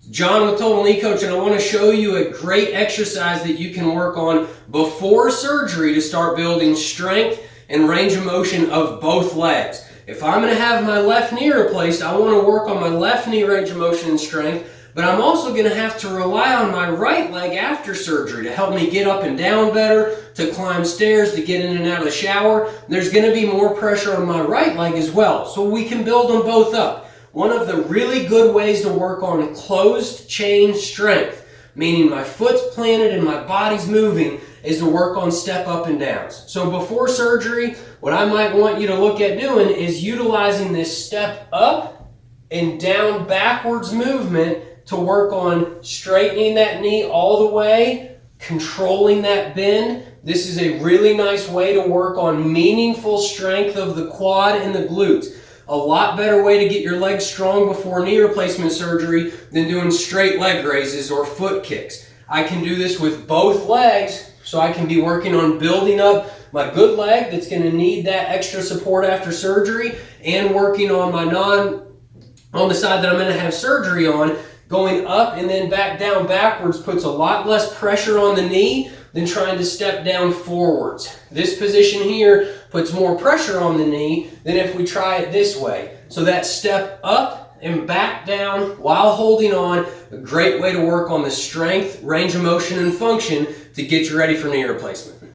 John with Total Knee Coach, and I want to show you a great exercise that you can work on before surgery to start building strength and range of motion of both legs. If I'm going to have my left knee replaced, I want to work on my left knee range of motion and strength, but I'm also going to have to rely on my right leg after surgery to help me get up and down better, to climb stairs, to get in and out of the shower. There's going to be more pressure on my right leg as well, so we can build them both up. One of the really good ways to work on closed chain strength, meaning my foot's planted and my body's moving, is to work on step up and downs. So before surgery, what I might want you to look at doing is utilizing this step up and down backwards movement to work on straightening that knee all the way, controlling that bend. This is a really nice way to work on meaningful strength of the quad and the glutes. A lot better way to get your legs strong before knee replacement surgery than doing straight leg raises or foot kicks. I can do this with both legs, so I can be working on building up my good leg that's going to need that extra support after surgery, and working on my on the side that I'm going to have surgery on. Going up and then back down backwards puts a lot less pressure on the knee than trying to step down forwards. This position here puts more pressure on the knee than if we try it this way. So that step up and back down while holding on, a great way to work on the strength, range of motion, and function to get you ready for knee replacement.